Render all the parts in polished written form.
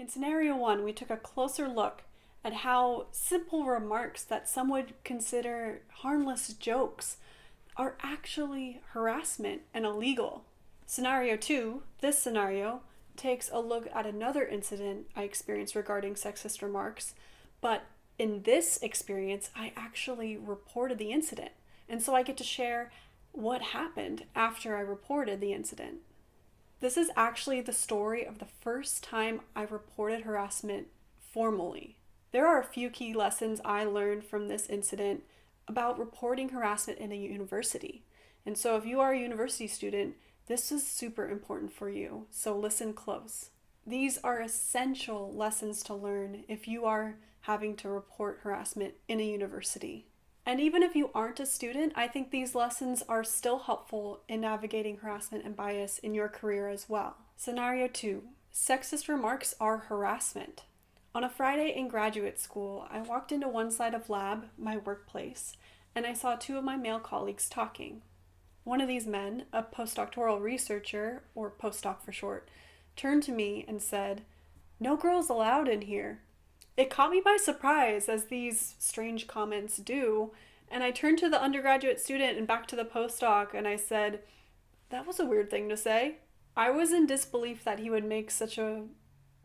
In scenario 1, we took a closer look at how simple remarks that some would consider harmless jokes are actually harassment and illegal. Scenario 2, this scenario, takes a look at another incident I experienced regarding sexist remarks, but in this experience, I actually reported the incident. And so I get to share what happened after I reported the incident. This is actually the story of the first time I reported harassment formally. There are a few key lessons I learned from this incident about reporting harassment in a university. And so if you are a university student, this is super important for you, so listen close. These are essential lessons to learn if you are having to report harassment in a university. And even if you aren't a student, I think these lessons are still helpful in navigating harassment and bias in your career as well. Scenario 2, sexist remarks are harassment. On a Friday in graduate school, I walked into one side of lab, my workplace, and I saw two of my male colleagues talking. One of these men, a postdoctoral researcher, or postdoc for short, turned to me and said, "No girls allowed in here." It caught me by surprise, as these strange comments do, and I turned to the undergraduate student and back to the postdoc and I said, "That was a weird thing to say." I was in disbelief that he would make such a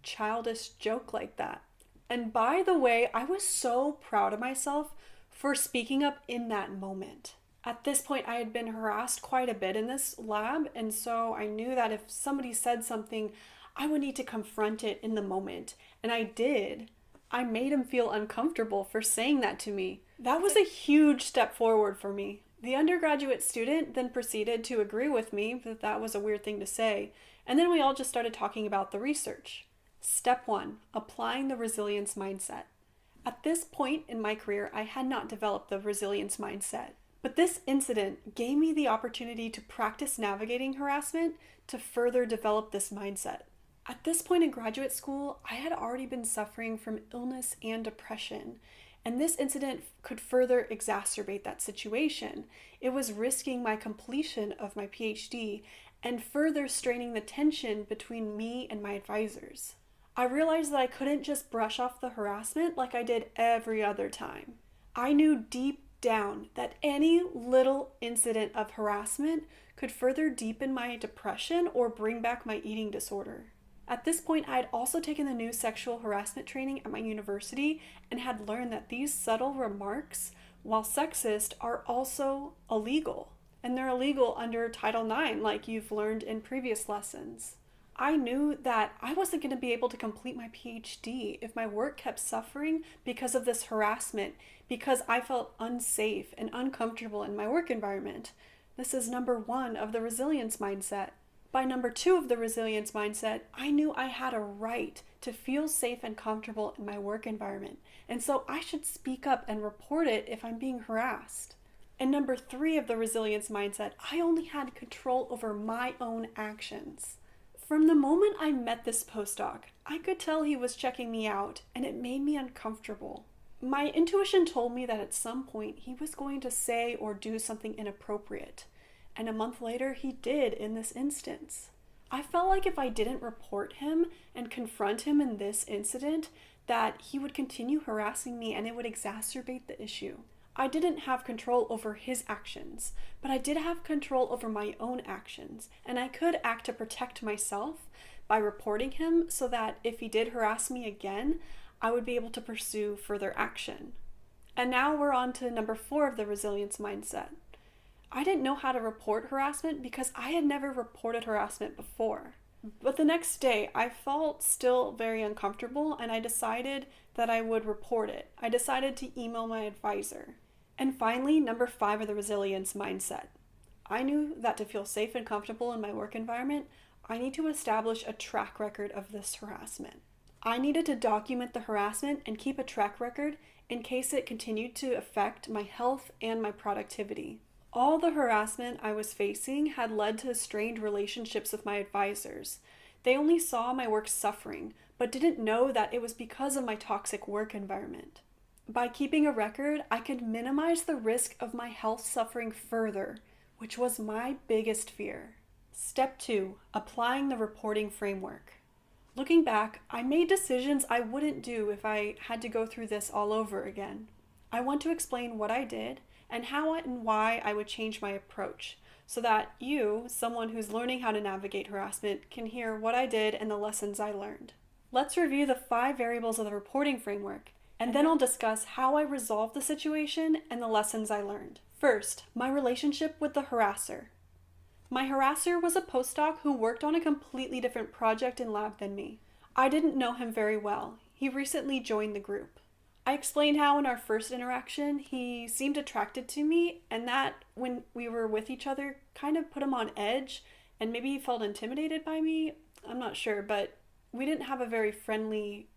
childish joke like that. And by the way, I was so proud of myself for speaking up in that moment. At this point, I had been harassed quite a bit in this lab, and so I knew that if somebody said something, I would need to confront it in the moment. And I did. I made him feel uncomfortable for saying that to me. That was a huge step forward for me. The undergraduate student then proceeded to agree with me that that was a weird thing to say, and then we all just started talking about the research. Step 1, applying the resilience mindset. At this point in my career, I had not developed the resilience mindset. But this incident gave me the opportunity to practice navigating harassment to further develop this mindset. At this point in graduate school, I had already been suffering from illness and depression, and this incident could further exacerbate that situation. It was risking my completion of my PhD and further straining the tension between me and my advisors. I realized that I couldn't just brush off the harassment like I did every other time. I knew deep down that any little incident of harassment could further deepen my depression or bring back my eating disorder. At this point, I had also taken the new sexual harassment training at my university and had learned that these subtle remarks, while sexist, are also illegal. And they're illegal under Title IX, like you've learned in previous lessons. I knew that I wasn't going to be able to complete my PhD if my work kept suffering because of this harassment, because I felt unsafe and uncomfortable in my work environment. This is number 1 of the resilience mindset. By number 2 of the resilience mindset, I knew I had a right to feel safe and comfortable in my work environment, and so I should speak up and report it if I'm being harassed. And number 3 of the resilience mindset, I only had control over my own actions. From the moment I met this postdoc, I could tell he was checking me out, and it made me uncomfortable. My intuition told me that at some point he was going to say or do something inappropriate. And a month later, he did in this instance. I felt like if I didn't report him and confront him in this incident, that he would continue harassing me and it would exacerbate the issue. I didn't have control over his actions, but I did have control over my own actions, and I could act to protect myself by reporting him so that if he did harass me again, I would be able to pursue further action. And now we're on to number 4 of the resilience mindset. I didn't know how to report harassment because I had never reported harassment before. But the next day, I felt still very uncomfortable, and I decided that I would report it. I decided to email my advisor. And finally, number 5 of the resilience mindset. I knew that to feel safe and comfortable in my work environment, I need to establish a track record of this harassment. I needed to document the harassment and keep a track record in case it continued to affect my health and my productivity. All the harassment I was facing had led to strained relationships with my advisors. They only saw my work suffering, but didn't know that it was because of my toxic work environment. By keeping a record, I could minimize the risk of my health suffering further, which was my biggest fear. Step 2, applying the reporting framework. Looking back, I made decisions I wouldn't do if I had to go through this all over again. I want to explain what I did and how and why I would change my approach so that you, someone who's learning how to navigate harassment, can hear what I did and the lessons I learned. Let's review the 5 variables of the reporting framework, and then I'll discuss how I resolved the situation and the lessons I learned. First, my relationship with the harasser. My harasser was a postdoc who worked on a completely different project in lab than me. I didn't know him very well. He recently joined the group. I explained how in our first interaction he seemed attracted to me, and that when we were with each other kind of put him on edge, and maybe he felt intimidated by me. I'm not sure, but we didn't have a very friendly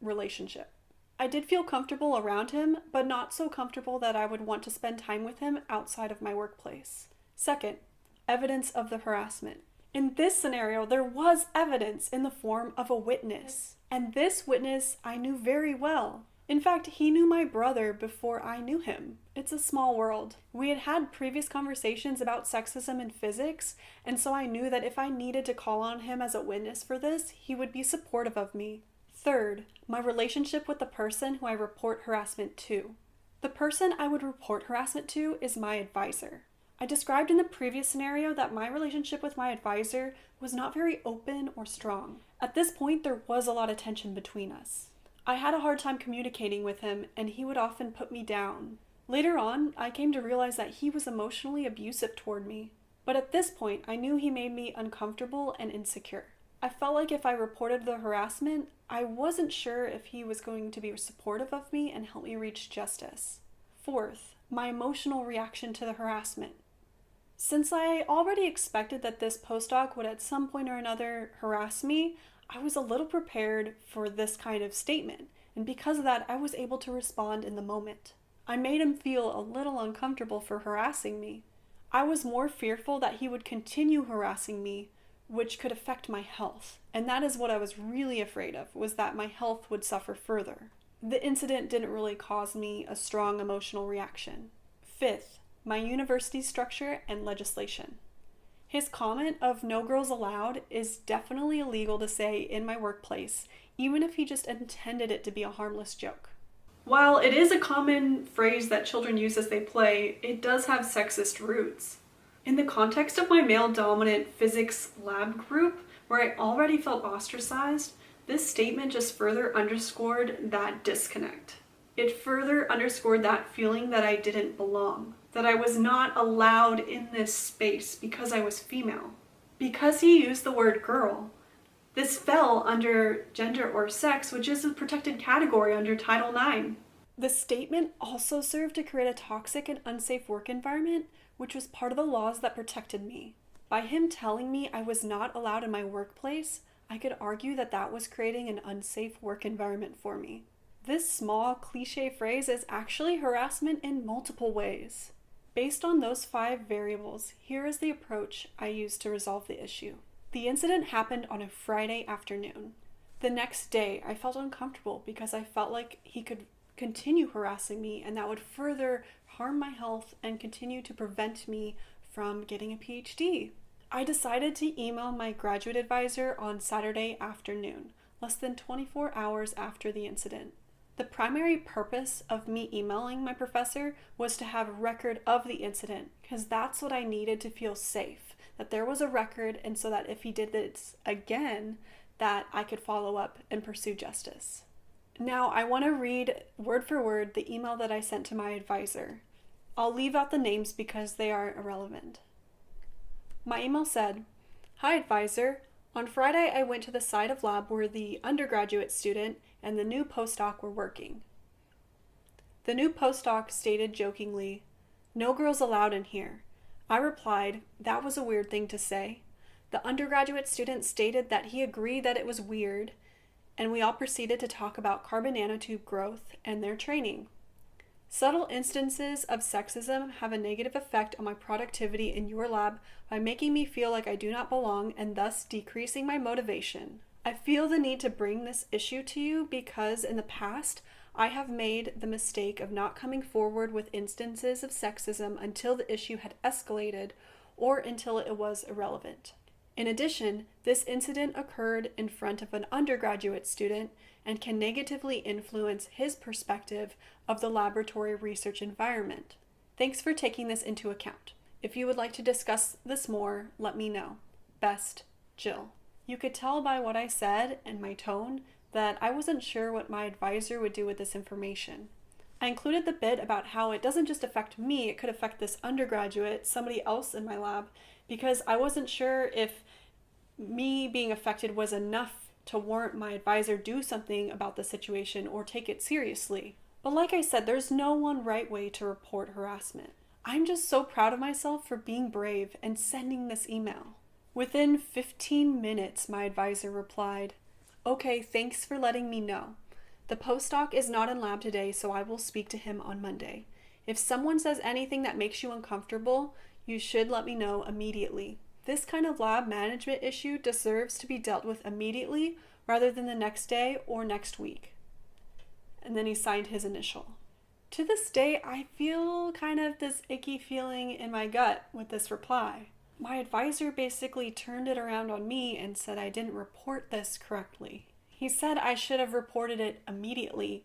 relationship. I did feel comfortable around him, but not so comfortable that I would want to spend time with him outside of my workplace. Second, evidence of the harassment. In this scenario, there was evidence in the form of a witness, and this witness I knew very well. In fact, he knew my brother before I knew him. It's a small world. We had had previous conversations about sexism in physics, and so I knew that if I needed to call on him as a witness for this, he would be supportive of me. Third, my relationship with the person who I report harassment to. The person I would report harassment to is my advisor. I described in the previous scenario that my relationship with my advisor was not very open or strong. At this point, there was a lot of tension between us. I had a hard time communicating with him, and he would often put me down. Later on, I came to realize that he was emotionally abusive toward me. But at this point, I knew he made me uncomfortable and insecure. I felt like if I reported the harassment, I wasn't sure if he was going to be supportive of me and help me reach justice. Fourth, my emotional reaction to the harassment. Since I already expected that this postdoc would at some point or another harass me, I was a little prepared for this kind of statement, and because of that, I was able to respond in the moment. I made him feel a little uncomfortable for harassing me. I was more fearful that he would continue harassing me, which could affect my health, and that is what I was really afraid of, was that my health would suffer further. The incident didn't really cause me a strong emotional reaction. Fifth, my university structure and legislation. His comment of "no girls allowed" is definitely illegal to say in my workplace, even if he just intended it to be a harmless joke. While it is a common phrase that children use as they play, it does have sexist roots. In the context of my male-dominant physics lab group, where I already felt ostracized, this statement just further underscored that disconnect. It further underscored that feeling that I didn't belong, that I was not allowed in this space because I was female. Because he used the word girl, this fell under gender or sex, which is a protected category under Title IX. The statement also served to create a toxic and unsafe work environment, which was part of the laws that protected me. By him telling me I was not allowed in my workplace, I could argue that that was creating an unsafe work environment for me. This small cliche phrase is actually harassment in multiple ways. Based on those 5 variables, here is the approach I used to resolve the issue. The incident happened on a Friday afternoon. The next day, I felt uncomfortable because I felt like he could continue harassing me, and that would further harm my health and continue to prevent me from getting a PhD. I decided to email my graduate advisor on Saturday afternoon, less than 24 hours after the incident. The primary purpose of me emailing my professor was to have a record of the incident, because that's what I needed to feel safe, that there was a record, and so that if he did this again, that I could follow up and pursue justice. Now, I want to read word for word the email that I sent to my advisor. I'll leave out the names because they are irrelevant. My email said, "Hi advisor, on Friday I went to the site of lab where the undergraduate student and the new postdoc were working. The new postdoc stated jokingly, 'No girls allowed in here.' I replied, that was a weird thing to say. The undergraduate student stated that he agreed that it was weird, and we all proceeded to talk about carbon nanotube growth and their training. Subtle instances of sexism have a negative effect on my productivity in your lab by making me feel like I do not belong and thus decreasing my motivation. I feel the need to bring this issue to you because in the past, I have made the mistake of not coming forward with instances of sexism until the issue had escalated or until it was irrelevant. In addition, this incident occurred in front of an undergraduate student and can negatively influence his perspective of the laboratory research environment. Thanks for taking this into account. If you would like to discuss this more, let me know. Best, Jill. You could tell by what I said and my tone that I wasn't sure what my advisor would do with this information. I included the bit about how it doesn't just affect me, it could affect this undergraduate, somebody else in my lab, because I wasn't sure if me being affected was enough to warrant my advisor do something about the situation or take it seriously. But like I said, there's no one right way to report harassment. I'm just so proud of myself for being brave and sending this email. Within 15 minutes, my advisor replied, "Okay, thanks for letting me know. The postdoc is not in lab today, so I will speak to him on Monday. If someone says anything that makes you uncomfortable, you should let me know immediately. This kind of lab management issue deserves to be dealt with immediately rather than the next day or next week." And then he signed his initial. To this day, I feel kind of this icky feeling in my gut with this reply. My advisor basically turned it around on me and said I didn't report this correctly. He said I should have reported it immediately,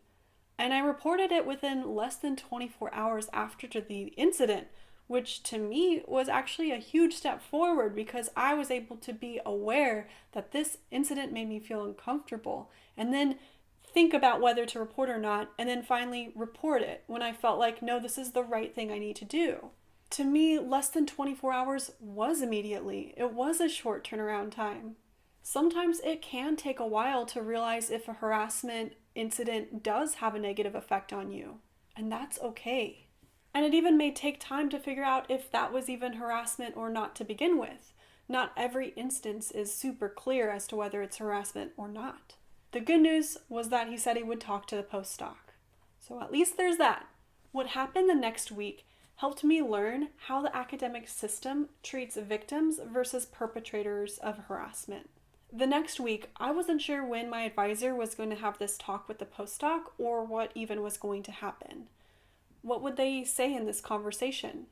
and I reported it within less than 24 hours after the incident, which to me was actually a huge step forward because I was able to be aware that this incident made me feel uncomfortable, and then think about whether to report or not, and then finally report it when I felt like, no, this is the right thing I need to do. To me, less than 24 hours was immediately. It was a short turnaround time. Sometimes it can take a while to realize if a harassment incident does have a negative effect on you, and that's okay. And it even may take time to figure out if that was even harassment or not to begin with. Not every instance is super clear as to whether it's harassment or not. The good news was that he said he would talk to the postdoc. So at least there's that. What happened the next week helped me learn how the academic system treats victims versus perpetrators of harassment. The next week, I wasn't sure when my advisor was going to have this talk with the postdoc or what even was going to happen. What would they say in this conversation?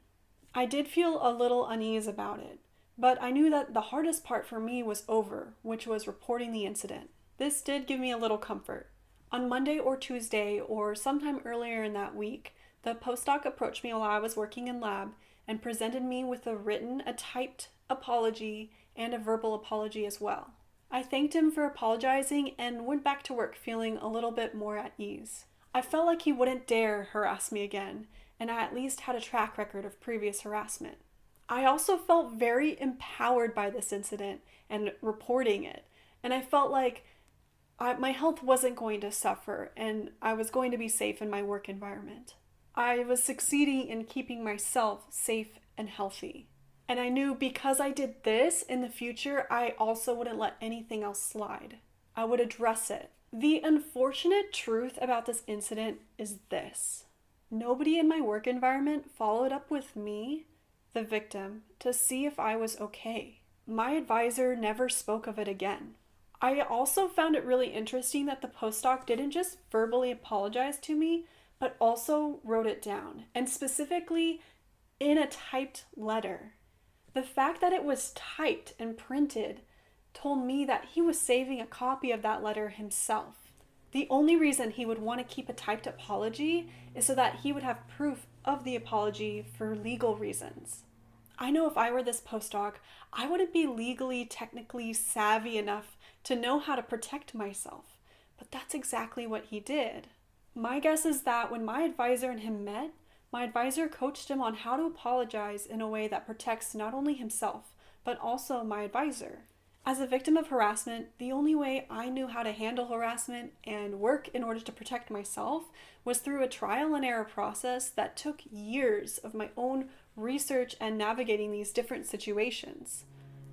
I did feel a little unease about it, but I knew that the hardest part for me was over, which was reporting the incident. This did give me a little comfort. On Monday or Tuesday, or sometime earlier in that week, the postdoc approached me while I was working in lab and presented me with a typed apology and a verbal apology as well. I thanked him for apologizing and went back to work feeling a little bit more at ease. I felt like he wouldn't dare harass me again, and I at least had a track record of previous harassment. I also felt very empowered by this incident and reporting it, and I felt like my health wasn't going to suffer and I was going to be safe in my work environment. I was succeeding in keeping myself safe and healthy. And I knew because I did this in the future, I also wouldn't let anything else slide. I would address it. The unfortunate truth about this incident is this. Nobody in my work environment followed up with me, the victim, to see if I was okay. My advisor never spoke of it again. I also found it really interesting that the postdoc didn't just verbally apologize to me, but also wrote it down, and specifically in a typed letter. The fact that it was typed and printed told me that he was saving a copy of that letter himself. The only reason he would want to keep a typed apology is so that he would have proof of the apology for legal reasons. I know if I were this postdoc, I wouldn't be legally, technically savvy enough to know how to protect myself, but that's exactly what he did. My guess is that when my advisor and him met, my advisor coached him on how to apologize in a way that protects not only himself, but also my advisor. As a victim of harassment, the only way I knew how to handle harassment and work in order to protect myself was through a trial and error process that took years of my own research and navigating these different situations.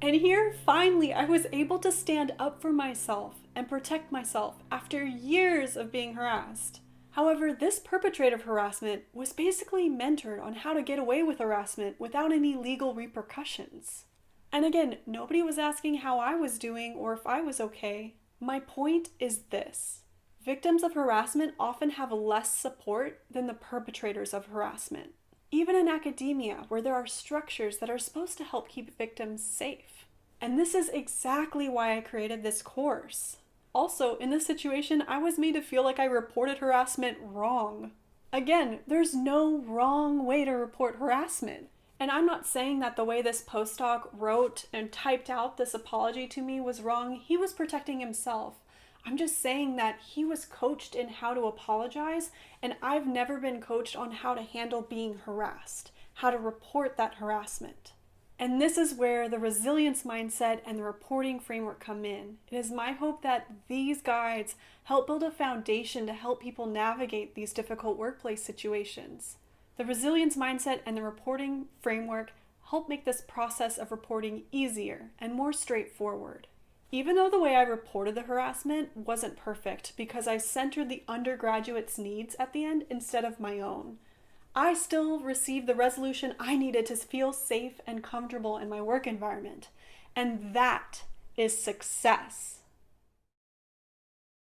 And here, finally, I was able to stand up for myself and protect myself after years of being harassed. However, this perpetrator of harassment was basically mentored on how to get away with harassment without any legal repercussions. And again, nobody was asking how I was doing or if I was okay. My point is this. Victims of harassment often have less support than the perpetrators of harassment. Even in academia, where there are structures that are supposed to help keep victims safe. And this is exactly why I created this course. Also, in this situation, I was made to feel like I reported harassment wrong. Again, there's no wrong way to report harassment. And I'm not saying that the way this postdoc wrote and typed out this apology to me was wrong. He was protecting himself. I'm just saying that he was coached in how to apologize, and I've never been coached on how to handle being harassed, how to report that harassment. And this is where the resilience mindset and the reporting framework come in. It is my hope that these guides help build a foundation to help people navigate these difficult workplace situations. The resilience mindset and the reporting framework help make this process of reporting easier and more straightforward. Even though the way I reported the harassment wasn't perfect because I centered the undergraduate's needs at the end instead of my own, I still received the resolution I needed to feel safe and comfortable in my work environment. And that is success.